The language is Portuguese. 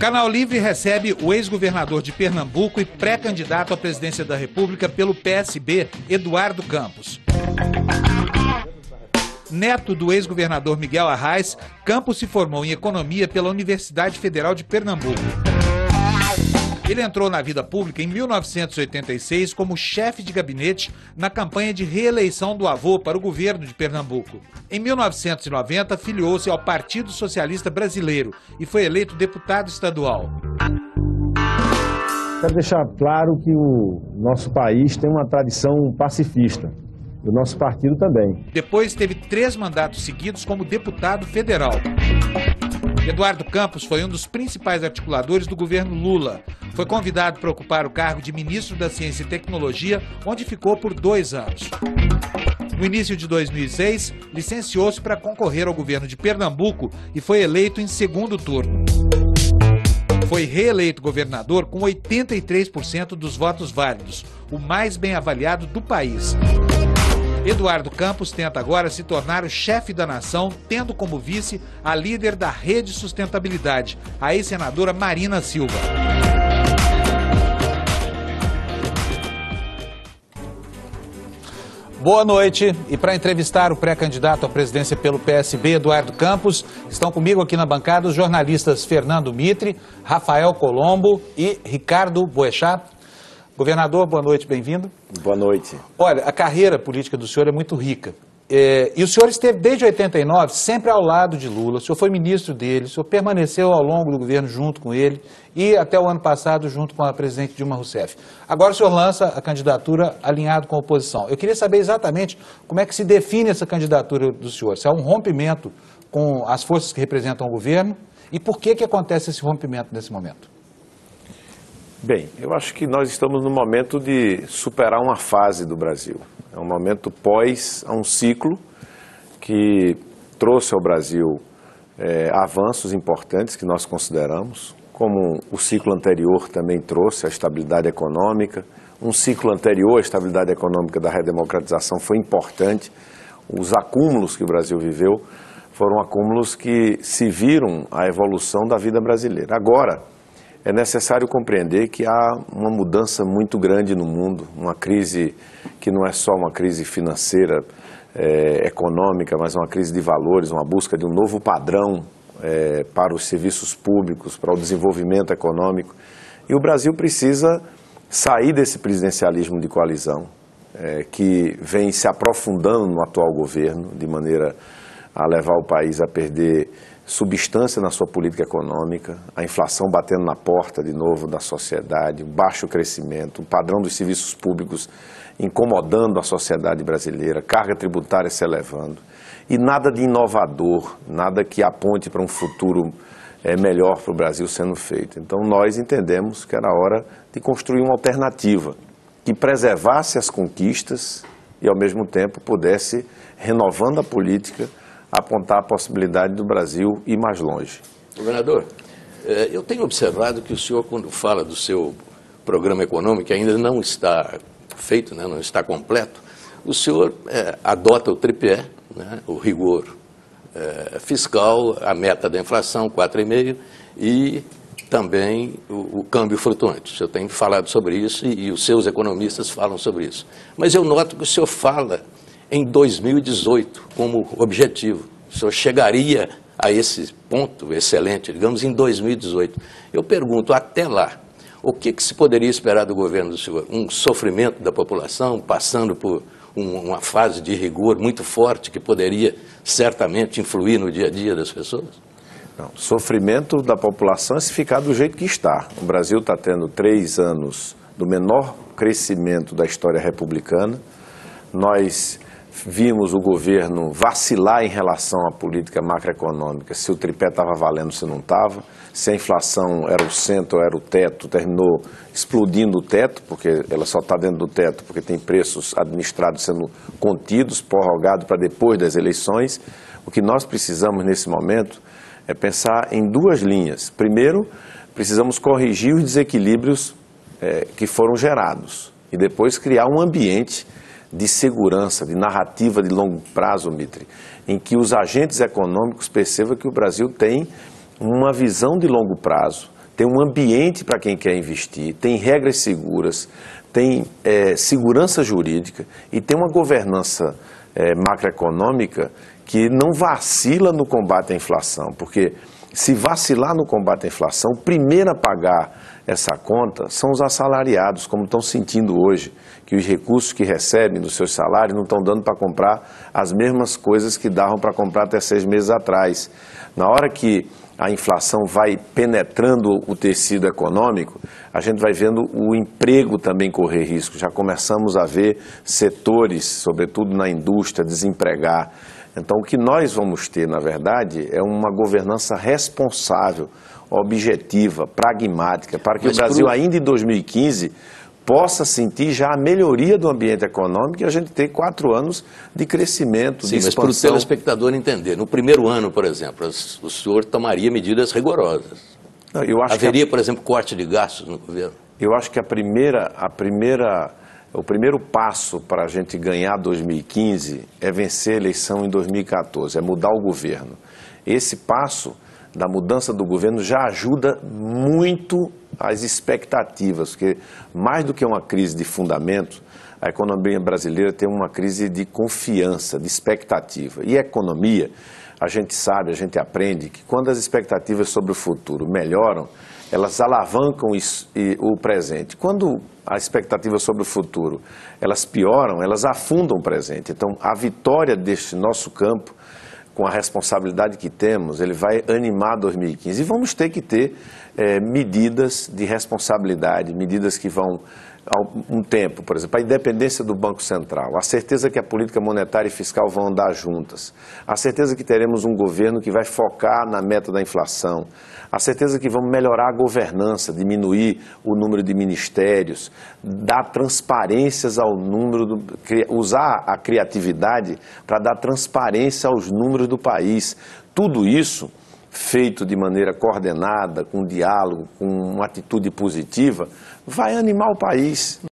Canal Livre recebe o ex-governador de Pernambuco e pré-candidato à presidência da República pelo PSB, Eduardo Campos. Neto do ex-governador Miguel Arraes, Campos se formou em economia pela Universidade Federal de Pernambuco. Ele entrou na vida pública em 1986 como chefe de gabinete na campanha de reeleição do avô para o governo de Pernambuco. Em 1990, filiou-se ao Partido Socialista Brasileiro e foi eleito deputado estadual. Quero deixar claro que o nosso país tem uma tradição pacifista, e o nosso partido também. Depois teve 3 mandatos seguidos como deputado federal. Eduardo Campos foi um dos principais articuladores do governo Lula. Foi convidado para ocupar o cargo de ministro da Ciência e Tecnologia, onde ficou por 2 anos. No início de 2006, licenciou-se para concorrer ao governo de Pernambuco e foi eleito em segundo turno. Foi reeleito governador com 83% dos votos válidos, o mais bem avaliado do país. Eduardo Campos tenta agora se tornar o chefe da nação, tendo como vice a líder da Rede Sustentabilidade, a ex-senadora Marina Silva. Boa noite. E para entrevistar o pré-candidato à presidência pelo PSB, Eduardo Campos, estão comigo aqui na bancada os jornalistas Fernando Mitre, Rafael Colombo e Ricardo Boechat. Governador, boa noite, bem-vindo. Boa noite. Olha, a carreira política do senhor é muito rica. E o senhor esteve desde 89 sempre ao lado de Lula, o senhor foi ministro dele, o senhor permaneceu ao longo do governo junto com ele e até o ano passado junto com a presidente Dilma Rousseff. Agora o senhor lança a candidatura alinhado com a oposição. Eu queria saber exatamente como é que se define essa candidatura do senhor, se há um rompimento com as forças que representam o governo e por que acontece esse rompimento nesse momento? Bem, eu acho que nós estamos no momento de superar uma fase do Brasil. É um momento pós a um ciclo que trouxe ao Brasil avanços importantes que nós consideramos, como o ciclo anterior também trouxe a estabilidade econômica. Um ciclo anterior à estabilidade econômica da redemocratização foi importante. Os acúmulos que o Brasil viveu foram acúmulos que se viram a evolução da vida brasileira. Agora, é necessário compreender que há uma mudança muito grande no mundo, uma crise que não é só uma crise financeira, econômica, mas uma crise de valores, uma busca de um novo padrão para os serviços públicos, para o desenvolvimento econômico. E o Brasil precisa sair desse presidencialismo de coalizão, que vem se aprofundando no atual governo, de maneira a levar o país a perder substância na sua política econômica, a inflação batendo na porta de novo da sociedade, baixo crescimento, o padrão dos serviços públicos incomodando a sociedade brasileira, carga tributária se elevando e nada de inovador, nada que aponte para um futuro melhor para o Brasil sendo feito. Então nós entendemos que era hora de construir uma alternativa que preservasse as conquistas e ao mesmo tempo pudesse, renovando a política, apontar a possibilidade do Brasil ir mais longe. Governador, eu tenho observado que o senhor, quando fala do seu programa econômico, que ainda não está feito, né, não está completo, o senhor adota o tripé, né, o rigor fiscal, a meta da inflação, 4,5%, e também o câmbio flutuante. O senhor tem falado sobre isso e os seus economistas falam sobre isso. Mas eu noto que o senhor fala em 2018 como objetivo. O senhor chegaria a esse ponto excelente, digamos, em 2018. Eu pergunto, até lá, o que se poderia esperar do governo do senhor? Um sofrimento da população, passando por uma fase de rigor muito forte que poderia certamente influir no dia a dia das pessoas? Não, sofrimento da população é se ficar do jeito que está. O Brasil está tendo 3 anos do menor crescimento da história republicana. Nós vimos o governo vacilar em relação à política macroeconômica, se o tripé estava valendo, se não estava, se a inflação era o centro ou era o teto, terminou explodindo o teto, porque ela só está dentro do teto porque tem preços administrados sendo contidos, prorrogados para depois das eleições. O que nós precisamos nesse momento é pensar em 2 linhas. Primeiro, precisamos corrigir os desequilíbrios que foram gerados e depois criar um ambiente de segurança, de narrativa de longo prazo, Mitre, em que os agentes econômicos percebam que o Brasil tem uma visão de longo prazo, tem um ambiente para quem quer investir, tem regras seguras, tem segurança jurídica e tem uma governança macroeconômica que não vacila no combate à inflação, porque se vacilar no combate à inflação, o primeiro a pagar essa conta são os assalariados, como estão sentindo hoje, que os recursos que recebem dos seus salários não estão dando para comprar as mesmas coisas que davam para comprar até 6 meses atrás. Na hora que a inflação vai penetrando o tecido econômico, a gente vai vendo o emprego também correr risco. Já começamos a ver setores, sobretudo na indústria, desempregar. Então, o que nós vamos ter, na verdade, é uma governança responsável, objetiva, pragmática, para que o Brasil, ainda em 2015, possa sentir já a melhoria do ambiente econômico e a gente ter 4 anos de crescimento, de expansão. Mas para o telespectador entender, no primeiro ano, por exemplo, o senhor tomaria medidas rigorosas. Não, eu acho Haveria, por exemplo, corte de gastos no governo? Eu acho que o primeiro passo para a gente ganhar 2015 é vencer a eleição em 2014, é mudar o governo. Esse passo da mudança do governo já ajuda muito as expectativas, porque mais do que uma crise de fundamento, a economia brasileira tem uma crise de confiança, de expectativa. E a economia, a gente sabe, a gente aprende que quando as expectativas sobre o futuro melhoram, elas alavancam o presente. Quando a expectativa sobre o futuro, elas pioram, elas afundam o presente. Então, a vitória deste nosso campo, com a responsabilidade que temos, ele vai animar 2015. E vamos ter que ter medidas de responsabilidade, medidas que vão, um tempo, por exemplo, a independência do Banco Central, a certeza que a política monetária e fiscal vão andar juntas, a certeza que teremos um governo que vai focar na meta da inflação, a certeza que vamos melhorar a governança, diminuir o número de ministérios, dar transparências ao número, usar a criatividade para dar transparência aos números do país. Tudo isso feito de maneira coordenada, com diálogo, com uma atitude positiva, vai animar o país.